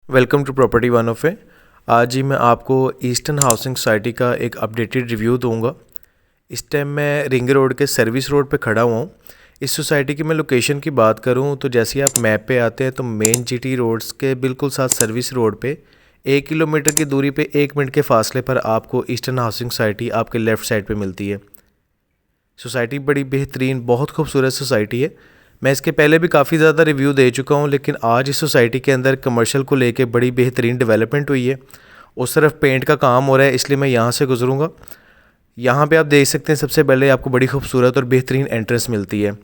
Welcome to property one of A. आज ही मैं आपको ईस्टर्न हाउसिंग सोसाइटी का एक अपडेटेड रिव्यू दूंगा। इस टाइम मैं रिंग रोड के सर्विस रोड पे खड़ा हुआ हूँ। इस सोसाइटी की मैं लोकेशन की बात करूँ तो जैसे ही आप मैप पे आते हैं तो मेन जीटी रोड्स के बिल्कुल साथ सर्विस रोड पे 1 किलोमीटर की दूरी पे 1 मिनट के फासले पर आपको ईस्टर्न हाउसिंग सोसाइटी आपके लेफ़्ट साइड पर मिलती है। सोसाइटी बड़ी बेहतरीन, बहुत खूबसूरत सोसाइटी है। मैं इसके पहले भी काफ़ी ज़्यादा रिव्यू दे चुका हूँ, लेकिन आज इस सोसाइटी के अंदर कमर्शियल को लेके बड़ी बेहतरीन डेवलपमेंट हुई है। उस तरफ पेंट का काम हो रहा है, इसलिए मैं यहाँ से गुजरूँगा। यहाँ पे आप देख सकते हैं सबसे पहले आपको बड़ी खूबसूरत और बेहतरीन एंट्रेंस मिलती है।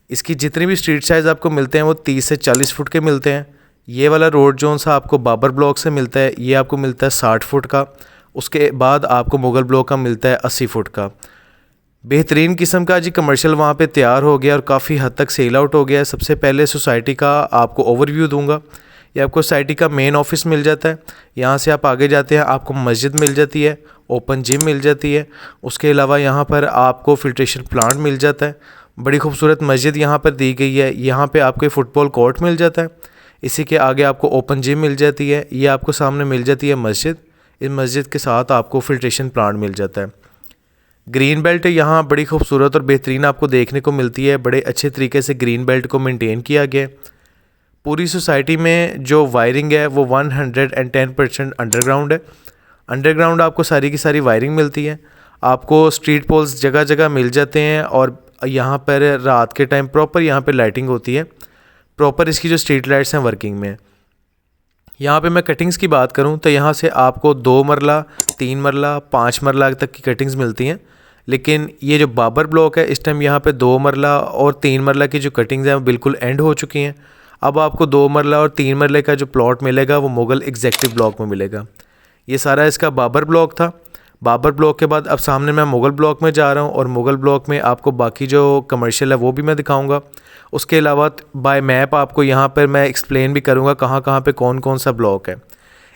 इसकी जितनी भी स्ट्रीट साइज़ आपको मिलते हैं वो 30 से 40 फुट के मिलते हैं। ये वाला रोड जोन सा आपको बाबर ब्लॉक से मिलता है, ये आपको मिलता है 60 फुट का। उसके बाद आपको मुगल ब्लॉक का मिलता है 80 फुट का। बेहतरीन किस्म का जी कमर्शियल वहाँ पे तैयार हो गया और काफ़ी हद तक सेल आउट हो गया है। सबसे पहले सोसाइटी का आपको ओवरव्यू दूंगा। ये आपको सोसाइटी का मेन ऑफिस मिल जाता है। यहाँ से आप आगे जाते हैं, आपको मस्जिद मिल जाती है, ओपन जिम मिल जाती है। उसके अलावा यहाँ पर आपको फिल्ट्रेशन प्लांट मिल जाता है। बड़ी खूबसूरत मस्जिद यहाँ पर दी गई है। यहाँ पर आपको फुटबॉल कोर्ट मिल जाता है। इसी के आगे आपको ओपन जिम मिल जाती है। ये आपको सामने मिल जाती है मस्जिद। इस मस्जिद के साथ आपको फिल्ट्रेशन प्लांट मिल जाता है। ग्रीन बेल्ट यहाँ बड़ी खूबसूरत और बेहतरीन आपको देखने को मिलती है। बड़े अच्छे तरीके से ग्रीन बेल्ट को मेंटेन किया गया है। पूरी सोसाइटी में जो वायरिंग है वो 110% अंडरग्राउंड है। अंडरग्राउंड आपको सारी की सारी वायरिंग मिलती है। आपको स्ट्रीट पोल्स जगह जगह मिल जाते हैं और यहाँ पर रात के टाइम प्रॉपर यहाँ पर लाइटिंग होती है। प्रॉपर इसकी जो स्ट्रीट लाइट्स हैं वर्किंग में। यहाँ पे मैं कटिंग्स की बात करूँ तो यहाँ से आपको 2 मरला, 3 मरला, 5 मरला तक की कटिंग्स मिलती हैं। लेकिन ये जो बाबर ब्लॉक है इस टाइम यहाँ पे 2 मरला और 3 मरला की जो कटिंग्स हैं वो बिल्कुल एंड हो चुकी हैं। अब आपको 2 मरला और 3 मरले का जो प्लॉट मिलेगा वो मुगल एग्जेक्टिव ब्लॉक में मिलेगा। ये सारा इसका बाबर ब्लॉक था। बाबर ब्लॉक के बाद अब सामने मैं मुगल ब्लॉक में जा रहा हूँ और मुगल ब्लॉक में आपको बाकी जो कमर्शियल है वो भी मैं दिखाऊंगा। उसके अलावा बाय मैप आपको यहाँ पर मैं एक्सप्लेन भी करूँगा कहाँ कहाँ पे कौन कौन सा ब्लॉक है।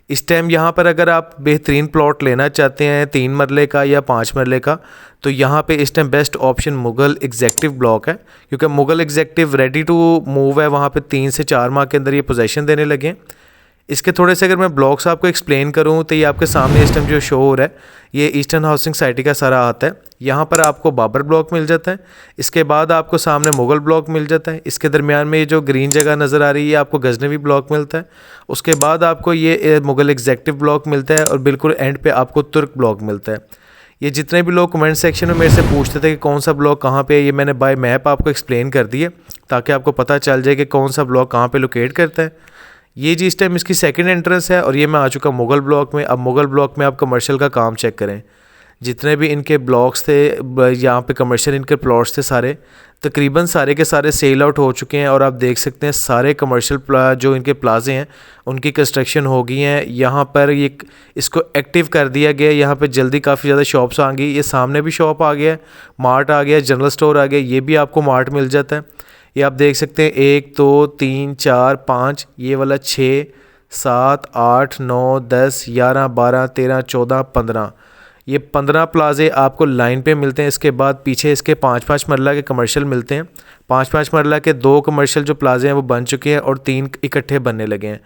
इस टाइम यहाँ पर अगर आप बेहतरीन प्लॉट लेना चाहते हैं 3 मरले का या 5 मरले का, तो यहाँ पे इस time best option Mughal executive block है, क्योंकि Mughal executive ready to move है। वहाँ पे 3 से 4 माह के अंदर ये पोजेसन देने लगे हैं। इसके थोड़े से अगर मैं ब्लॉक्स आपको एक्सप्लेन करूँ तो ये आपके सामने इस टाइम जो शो हो रहा है ये ईस्टर्न हाउसिंग सोसाइटी का सारा आता है। यहाँ पर आपको बाबर ब्लॉक मिल जाता है। इसके बाद आपको सामने मुगल ब्लॉक मिल जाता है। इसके दरमियान में ये जो ग्रीन जगह नज़र आ रही है आपको गजनवी ब्लॉक मिलता है। उसके बाद आपको ये मुगल एग्जेक्टिव ब्लॉक मिलता है और बिल्कुल एंड पे आपको तुर्क ब्लॉक मिलता है। ये जितने भी लोग कमेंट सेक्शन में मेरे से पूछते थे कि कौन सा ब्लॉक कहाँ पे है, ये मैंने बाय मैप आपको एक्सप्लेन कर दिए ताकि आपको पता चल जाए कि कौन सा ब्लॉक कहाँ पे लोकेट करता है। ये जी इस टाइम इसकी सेकंड एंट्रेंस है और ये मैं आ चुका मुगल ब्लॉक में। अब मुगल ब्लॉक में आप कमर्शियल का काम चेक करें। जितने भी इनके ब्लॉक्स थे, यहाँ पे कमर्शियल इनके प्लॉट्स थे, सारे तकरीबन सारे के सारे सेल आउट हो चुके हैं। और आप देख सकते हैं सारे कमर्शियल जो इनके प्लाजे हैं उनकी कंस्ट्रक्शन हो गई हैं। यहाँ पर ये इसको एक्टिव कर दिया गया है। यहाँ पे जल्दी काफ़ी ज़्यादा शॉप्स आ गई। ये सामने भी शॉप आ गया है, मार्ट आ गया, जनरल स्टोर आ गया। ये भी आपको मार्ट मिल जाता है। ये आप देख सकते हैं 1 2 3 4 5, ये वाला 6 7 8 9 10 11 12 13 14 15, ये 15 प्लाजे आपको लाइन पे मिलते हैं। इसके बाद पीछे इसके 5-5 मरला के कमर्शियल मिलते हैं। 5-5 मरला के 2 कमर्शियल जो प्लाजे हैं वो बन चुके हैं और 3 इकट्ठे बनने लगे हैं।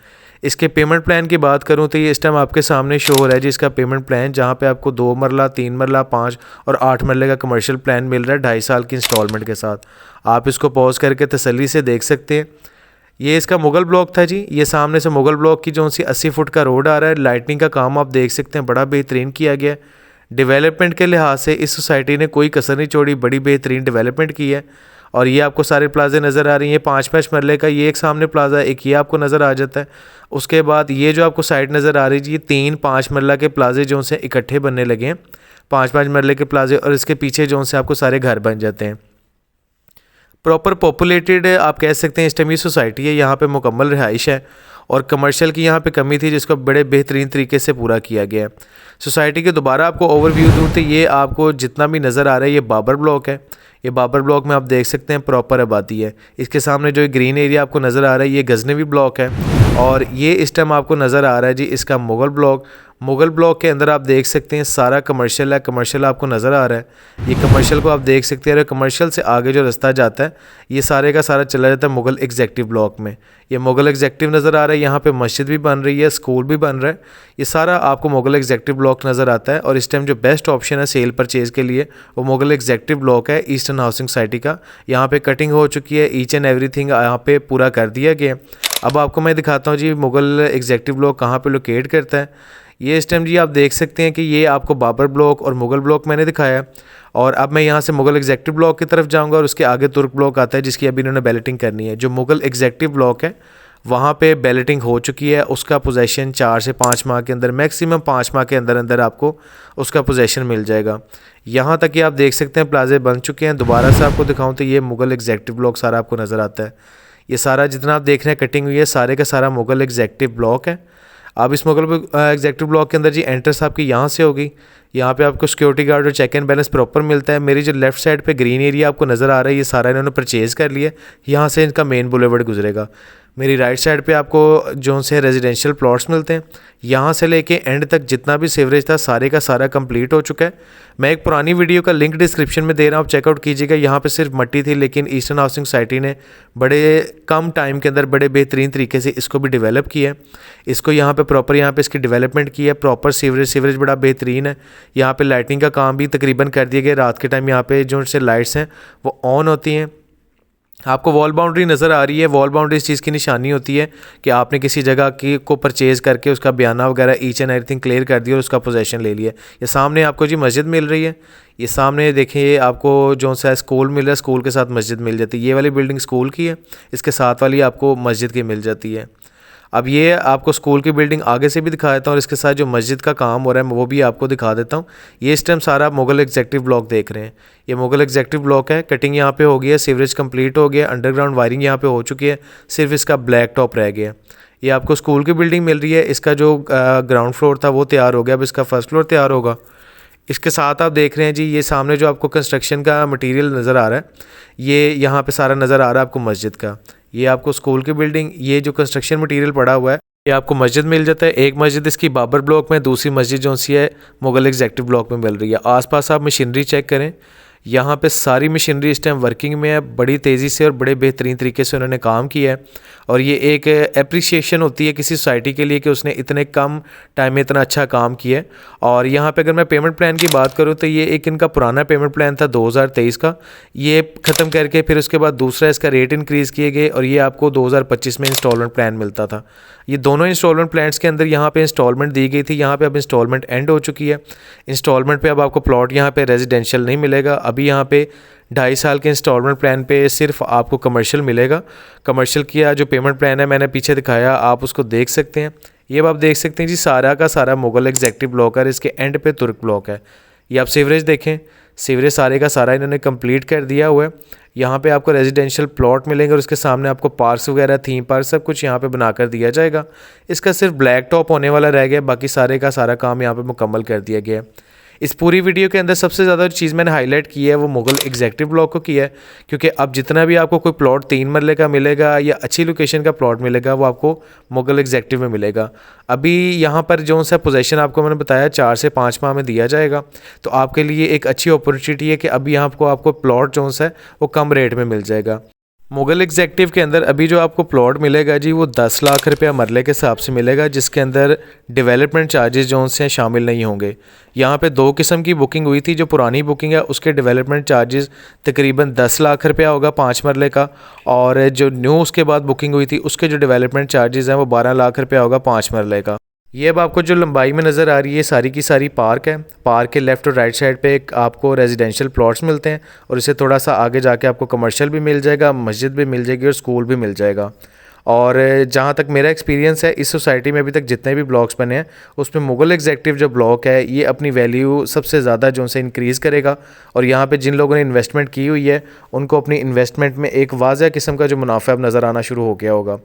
इसके पेमेंट प्लान की बात करूं तो ये इस टाइम आपके सामने शो हो रहा है जी इसका पेमेंट प्लान, जहां पे आपको 2 मरला, 3 मरला, 5 और 8 मरले का कमर्शियल प्लान मिल रहा है 2.5 साल की इंस्टॉलमेंट के साथ। आप इसको पॉज करके तसल्ली से देख सकते हैं। ये इसका मुगल ब्लॉक था जी। ये सामने से मुगल ब्लॉक की जो सी 80 फुट का रोड आ रहा है। लाइटनिंग का काम आप देख सकते हैं बड़ा बेहतरीन किया गया है। डेवलपमेंट के लिहाज से इस सोसाइटी ने कोई कसर नहीं छोड़ी, बड़ी बेहतरीन डेवलपमेंट की है। और ये आपको सारे प्लाजे नज़र आ रही हैं। 5-5 मरले का ये एक सामने प्लाजा है, एक ये आपको नज़र आ जाता है। उसके बाद ये जो आपको साइड नज़र आ रही है, ये 3-5 मरला के प्लाजे जो से इकट्ठे बनने लगे हैं, 5-5 मरले के प्लाजे। और इसके पीछे जो से आपको सारे घर बन जाते हैं। प्रॉपर पॉपुलेटेड आप कह सकते हैं इस टाइम ये सोसाइटी है। यहाँ पे मुकम्मल रिहाइश है और कमर्शियल की यहाँ पे कमी थी जिसको बड़े बेहतरीन तरीके से पूरा किया गया है। सोसाइटी के दोबारा आपको ओवरव्यू दूँ तो ये आपको जितना भी नज़र आ रहा है ये बाबर ब्लॉक है। ये बाबर ब्लॉक में आप देख सकते हैं प्रॉपर आबादी है। इसके सामने जो ग्रीन एरिया आपको नज़र आ रहा है ये गजनवी ब्लॉक है। और ये इस टाइम आपको नज़र आ रहा है जी इसका मुगल ब्लॉक। मुगल ब्लॉक के अंदर आप देख सकते हैं सारा कमर्शियल है, कमर्शियल आपको नज़र आ रहा है। ये कमर्शियल को आप देख सकते हैं, कमर्शियल से आगे जो रास्ता जाता है ये सारे का सारा चला जाता है मुगल एग्जेक्टिव ब्लॉक में। ये मुगल एग्जेक्टिव नज़र आ रहा है, यहाँ पे मस्जिद भी बन रही है, स्कूल भी बन रहा है, ये सारा आपको मुगल एग्जेक्टिव ब्लॉक नज़र आता है। और इस टाइम जो बेस्ट ऑप्शन है सेल परचेज़ के लिए वो मुगल एग्जेक्टिव ब्लॉक है ईस्टर्न हाउसिंग सोसाइटी का। यहाँ पे कटिंग हो चुकी है, ईच एंड एवरीथिंग यहाँ पे पूरा कर दिया गया। अब आपको मैं दिखाता हूँ जी मुगल एग्जेक्टिव ब्लॉक कहाँ पे लोकेट करता है। ये इस टाइम जी आप देख सकते हैं कि ये आपको बाबर ब्लॉक और मुगल ब्लॉक मैंने दिखाया। और अब मैं यहाँ से मुगल एग्जेक्टिव ब्लॉक की तरफ जाऊँगा और उसके आगे तुर्क ब्लॉक आता है जिसकी अभी इन्होंने बैलेटिंग करनी है। जो मुगल एग्जेक्टिव ब्लॉक है वहाँ पे बैलेटिंग हो चुकी है, उसका पोजेसन 4 से 5 माह के अंदर, मैक्सिमम 5 माह के अंदर अंदर आपको उसका पोजेसन मिल जाएगा। यहाँ तक कि आप देख सकते हैं प्लाजे बन चुके हैं। दोबारा से आपको दिखाऊं तो ये मुगल एग्जेक्टिव ब्लॉक सारा आपको नज़र आता है। ये सारा जितना आप देख रहे हैं कटिंग हुई है सारे का सारा मुगल एग्जेक्टिव ब्लॉक है। अब इस मुगल एग्जेक्टिव ब्लॉक के अंदर जी एंट्रेंस आपकी यहाँ से होगी। यहाँ पे आपको सिक्योरिटी गार्ड और चेक एंड बैलेंस प्रॉपर मिलता है। मेरी जो लेफ्ट साइड पे ग्रीन एरिया आपको नज़र आ रहा है ये सारा इन्होंने परचेज़ कर लिया। यहाँ से इनका मेन बुलेवर्ड गुजरेगा। मेरी राइट साइड पे आपको जो से रेजिडेंशियल प्लॉट्स मिलते हैं। यहाँ से लेके एंड तक जितना भी सीवरेज था सारे का सारा कंप्लीट हो चुका है। मैं एक पुरानी वीडियो का लिंक डिस्क्रिप्शन में दे रहा हूँ, आप चेकआउट कीजिएगा। यहाँ पे सिर्फ मट्टी थी लेकिन ईस्टर्न हाउसिंग सोसाइटी ने बड़े कम टाइम के अंदर बड़े बेहतरीन तरीके से इसको भी डेवलप किया है। इसको यहाँ पे प्रॉपर यहाँ पे इसकी डेवलपमेंट की है। प्रॉपर सीवरेज बड़ा बेहतरीन है। यहाँ पे लाइटिंग का काम भी तकरीबन कर दिया गया। रात के टाइम यहाँ पे जो से लाइट्स हैं वो ऑन होती हैं। आपको वॉल बाउंड्री नज़र आ रही है। वॉल बाउंड्री इस चीज़ की निशानी होती है कि आपने किसी जगह की को परचेज़ करके उसका बयाना वगैरह ईच एंड एवरीथिंग क्लियर कर दिया और उसका पोजेसन ले लिया। ये सामने आपको जी मस्जिद मिल रही है। ये सामने देखिए आपको जो सा स्कूल मिल रहा है, स्कूल के साथ मस्जिद मिल जाती है। ये वाली बिल्डिंग स्कूल की है, इसके साथ वाली आपको मस्जिद की मिल जाती है। अब ये आपको स्कूल की बिल्डिंग आगे से भी दिखा देता हूँ और इसके साथ जो मस्जिद का काम हो रहा है वो भी आपको दिखा देता हूँ। ये इस टाइम सारा मुगल एग्जेक्टिव ब्लॉक देख रहे हैं। ये मुगल एग्जेक्टिव ब्लॉक है। कटिंग यहाँ पे हो गई है, सीवरेज कंप्लीट हो गया, अंडरग्राउंड वायरिंग यहाँ पे हो चुकी है, सिर्फ इसका ब्लैक टॉप रह गया। ये आपको स्कूल की बिल्डिंग मिल रही है। इसका जो ग्राउंड फ्लोर था वो तैयार हो गया, अब इसका फर्स्ट फ्लोर तैयार होगा। इसके साथ आप देख रहे हैं जी ये सामने जो आपको कंस्ट्रक्शन का मटेरियल नज़र आ रहा है ये यहाँ पे सारा नज़र आ रहा है आपको मस्जिद का। ये आपको स्कूल की बिल्डिंग, ये जो कंस्ट्रक्शन मटेरियल पड़ा हुआ है ये आपको मस्जिद मिल जाता है। एक मस्जिद इसकी बाबर ब्लॉक में, दूसरी मस्जिद जो सी है मुगल एग्जेक्टिव ब्लॉक में मिल रही है। आसपास आप मशीनरी चेक करें, यहाँ पे सारी मशीनरी इस टाइम वर्किंग में है। बड़ी तेज़ी से और बड़े बेहतरीन तरीके से उन्होंने काम किया है और ये एक एप्रिसिएशन होती है किसी सोसाइटी के लिए कि उसने इतने कम टाइम में इतना अच्छा काम किया है। और यहाँ पे अगर मैं पेमेंट प्लान की बात करूँ तो ये एक इनका पुराना पेमेंट प्लान था 2023 का, ये ख़त्म करके फिर उसके बाद दूसरा इसका रेट इंक्रीज़ किए गए और ये आपको 2025 में इंस्टॉलमेंट प्लान मिलता था। ये दोनों इंस्टॉलमेंट प्लान्स के अंदर यहाँ पे इंस्टॉलमेंट दी गई थी। यहाँ पे अब इंस्टॉलमेंट एंड हो चुकी है। इंस्टॉलमेंट पे अब आपको प्लॉट यहाँ पे रेजिडेंशियल नहीं मिलेगा। अभी यहाँ पे 2.5 साल के इंस्टॉलमेंट प्लान पे सिर्फ आपको कमर्शियल मिलेगा। कमर्शियल किया जो पेमेंट प्लान है मैंने पीछे दिखाया, आप उसको देख सकते हैं। ये आप देख सकते हैं जी सारा का सारा मुगल एग्जेक्टिव ब्लॉक है, इसके एंड पे तुर्क ब्लॉक है। ये आप सीवरेज देखें, सीवरेज सारे का सारा इन्होंने कंप्लीट कर दिया हुआ है। यहाँ पे आपको रेजिडेंशियल प्लॉट मिलेंगे और उसके सामने आपको पार्क्स वगैरह, थीम पार्क सब कुछ यहाँ पे बनाकर दिया जाएगा। इसका सिर्फ ब्लैक टॉप होने वाला रह गया, बाकी सारे का सारा काम यहाँ पे मुकम्मल कर दिया गया है। इस पूरी वीडियो के अंदर सबसे ज़्यादा जो चीज़ मैंने हाईलाइट की है वो मुगल एग्जेक्टिव ब्लॉक को किया है, क्योंकि अब जितना भी आपको कोई प्लॉट 3 मरले का मिलेगा या अच्छी लोकेशन का प्लॉट मिलेगा वो आपको मुगल एग्जेक्टिव में मिलेगा। अभी यहाँ पर जो सा पोजीशन आपको मैंने बताया 4 से 5 माह में दिया जाएगा, तो आपके लिए एक अच्छी अपॉर्चुनिटी है कि अभी यहाँ आपको प्लॉट जो है वो कम रेट में मिल जाएगा। मुगल एग्जेक्टिव के अंदर अभी जो आपको प्लॉट मिलेगा जी वो 10 लाख रुपया मरले के हिसाब से मिलेगा, जिसके अंदर डेवलपमेंट चार्जेस जो से शामिल नहीं होंगे। यहाँ पे 2 किस्म की बुकिंग हुई थी। जो पुरानी बुकिंग है उसके डेवलपमेंट चार्जेस तकरीबन 10 लाख रुपया होगा 5 मरले का, और जो न्यू उसके बाद बुकिंग हुई थी उसके जो डेवलपमेंट चार्जेस हैं वो 12 लाख रुपया होगा 5 मरले का। ये अब आपको जो लंबाई में नज़र आ रही है सारी की सारी पार्क है। पार्क के लेफ़्ट और राइट साइड पे आपको रेजिडेंशियल प्लॉट्स मिलते हैं और इससे थोड़ा सा आगे जाके आपको कमर्शियल भी मिल जाएगा, मस्जिद भी मिल जाएगी और स्कूल भी मिल जाएगा। और जहाँ तक मेरा एक्सपीरियंस है इस सोसाइटी में अभी तक जितने भी ब्लॉक्स बने हैं उसमें मुगल एग्जेक्टिव जो ब्लॉक है ये अपनी वैल्यू सबसे ज़्यादा जो से इंक्रीज़ करेगा। और यहाँ पे जिन लोगों ने इन्वेस्टमेंट की हुई है उनको अपनी इन्वेस्टमेंट में एक वाज़ह किस्म का जो मुनाफा अब नज़र आना शुरू हो गया होगा।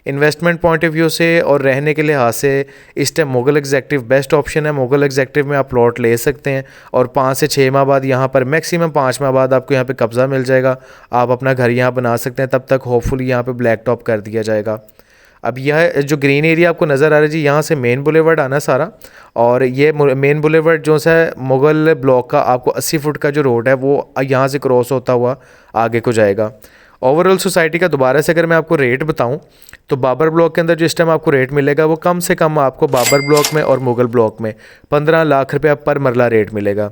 इन्वेस्टमेंट पॉइंट ऑफ व्यू से और रहने के लिहाज से इस time Mughal executive best option है। मुगल एग्जेक्टिव में आप प्लॉट ले सकते हैं और 5 से 6 माह बाद यहाँ पर मैक्सिमम 5 माह बाद आपको यहाँ पे कब्ज़ा मिल जाएगा। आप अपना घर यहाँ बना सकते हैं, तब तक होपफुली यहाँ पे ब्लैक टॉप कर दिया जाएगा। अब यह जो ग्रीन एरिया आपको नज़र आ रहा है जी, यहाँ से मेन बुलेवर्ड आना सारा, और ये मेन बुलेवर्ड जो है मुग़ल ब्लॉक का आपको 80 फुट का जो रोड है वो यहाँ से क्रॉस होता हुआ आगे को जाएगा। ओवरऑल सोसाइटी का दोबारा से अगर मैं आपको रेट बताऊं तो बाबर ब्लॉक के अंदर जो इस टाइम आपको रेट मिलेगा वो कम से कम आपको बाबर ब्लॉक में और मुग़ल ब्लॉक में 15 लाख रुपया पर मरला रेट मिलेगा।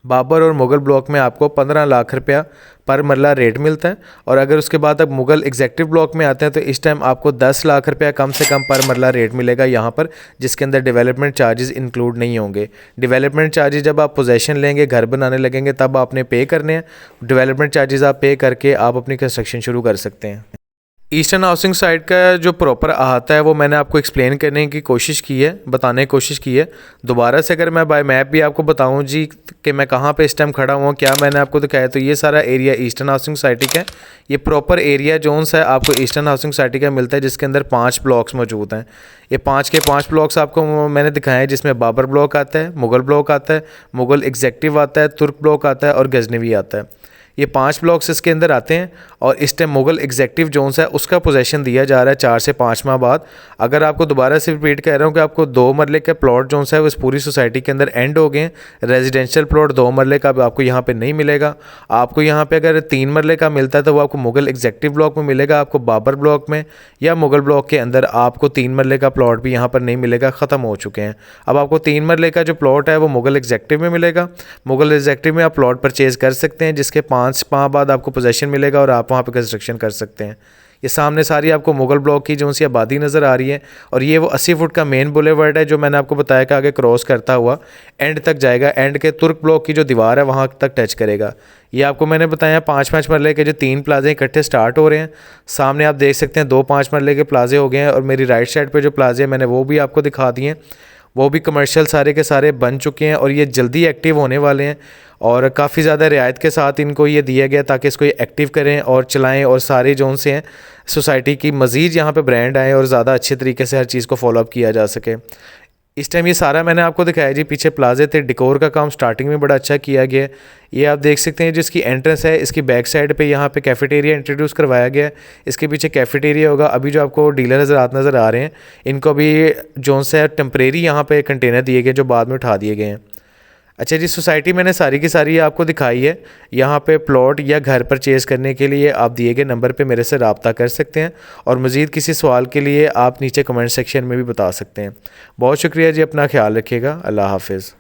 बाबर और मुग़ल ब्लॉक में आपको 15 लाख रुपया पर मरला रेट मिलता है, और अगर उसके बाद आप मुग़ल एग्जेक्टिव ब्लॉक में आते हैं तो इस टाइम आपको 10 लाख रुपया कम से कम पर मरला रेट मिलेगा यहाँ पर, जिसके अंदर डेवलपमेंट चार्जेस इंक्लूड नहीं होंगे। डेवलपमेंट चार्जेस जब आप पोजेसन लेंगे, घर बनाने लगेंगे, तब आपने पे करने हैं। डेवलपमेंट चार्जेस आप पे करके आप अपनी कंस्ट्रक्शन शुरू कर सकते हैं। ईस्टर्न हाउसिंग साइट का जो प्रॉपर अहाता है वो मैंने आपको एक्सप्लेन करने की कोशिश की है, बताने की कोशिश की है। दोबारा से अगर मैं बाय मैप भी आपको बताऊं जी कि मैं कहाँ पे इस टाइम खड़ा हुआ, क्या मैंने आपको दिखाया, तो ये सारा एरिया ईस्टर्न हाउसिंग सोसाइटी का है। ये प्रॉपर एरिया जोन है आपको ईस्टर्न हाउसिंग सोसाइटी का मिलता है, जिसके अंदर 5 ब्लॉक्स मौजूद हैं। ये 5 के 5 ब्लॉक्स आपको मैंने दिखाए हैं, जिसमें बाबर ब्लॉक आता है, मुग़ल ब्लॉक आता है, मुग़ल एग्जेक्टिव आता है, तुर्क ब्लॉक आता है और गजनवी आता है। ये 5 ब्लॉक्स इसके अंदर आते हैं, और इस टाइम मुग़ल एग्जेक्टिव जोन्स है उसका पोजेसन दिया जा रहा है 4 से 5 माह बाद। अगर आपको दोबारा से रिपीट कर रहा हूँ कि आपको 2 मरले के प्लॉट जोन्स है वो इस पूरी सोसाइटी के अंदर एंड हो गए हैं। रेजिडेंशियल प्लॉट 2 मरले का आपको यहाँ पे नहीं मिलेगा। आपको यहाँ पे अगर 3 मरले का मिलता है तो वो आपको मुग़ल एग्जेक्टिव ब्लॉक में मिलेगा, आपको बाबर ब्लॉक में या मुग़ल ब्लॉक के अंदर आपको 3 मरले का प्लॉट भी यहाँ पर नहीं मिलेगा, ख़त्म हो चुके हैं। अब आपको 3 मरले का जो प्लॉट है वो मुग़ल एग्जेक्टिव में मिलेगा। मुग़ल एग्जेक्टिव में आप प्लॉट परचेज़ कर सकते हैं, जिसके 5 माह बाद आपको पोजेसन मिलेगा और आप वहाँ पे कंस्ट्रक्शन कर सकते हैं। ये सामने सारी आपको मुग़ल ब्लॉक की जो सी आबादी नज़र आ रही है, और ये वो 80 फुट का मेन बुलेवर्ड है जो मैंने आपको बताया कि आगे क्रॉस करता हुआ एंड तक जाएगा। एंड के तुर्क ब्लॉक की जो दीवार है वहाँ तक टच करेगा। ये आपको मैंने बताया 5-5 मरले के जो 3 प्लाजे इकट्ठे स्टार्ट हो रहे हैं। सामने आप देख सकते हैं 2-5 मरले के प्लाजे हो गए हैं, और मेरी राइट साइड पर जो प्लाजे मैंने वो भी आपको दिखा दिए हैं, वो भी कमर्शियल सारे के सारे बन चुके हैं और ये जल्दी एक्टिव होने वाले हैं। और काफ़ी ज़्यादा रियायत के साथ इनको ये दिया गया ताकि इसको ये एक्टिव करें और चलाएं, और सारे जोन से हैं सोसाइटी की मज़ीद यहाँ पे ब्रांड आए और ज़्यादा अच्छे तरीके से हर चीज़ को फॉलोअप किया जा सके। इस टाइम ये सारा मैंने आपको दिखाया जी। पीछे प्लाजे थे, डेकोर का काम स्टार्टिंग में बड़ा अच्छा किया गया है। ये आप देख सकते हैं जिसकी एंट्रेंस है, इसकी बैक साइड पे यहाँ पे कैफेटेरिया इंट्रोड्यूस करवाया गया है। इसके पीछे कैफेटेरिया होगा। अभी जो आपको डीलर हज़रात नज़र आ रहे हैं, इनको अभी जोन से है टेम्परेरी यहाँ पे कंटेनर दिए गए जो बाद में उठा दिए गए हैं। अच्छा जी, सोसाइटी मैंने सारी की सारी आपको दिखाई है। यहाँ पे प्लॉट या घर परचेज़ करने के लिए आप दिए गए नंबर पे मेरे से रब्ता कर सकते हैं, और मज़ीद किसी सवाल के लिए आप नीचे कमेंट सेक्शन में भी बता सकते हैं। बहुत शुक्रिया जी, अपना ख्याल रखिएगा। अल्लाह हाफ़िज़।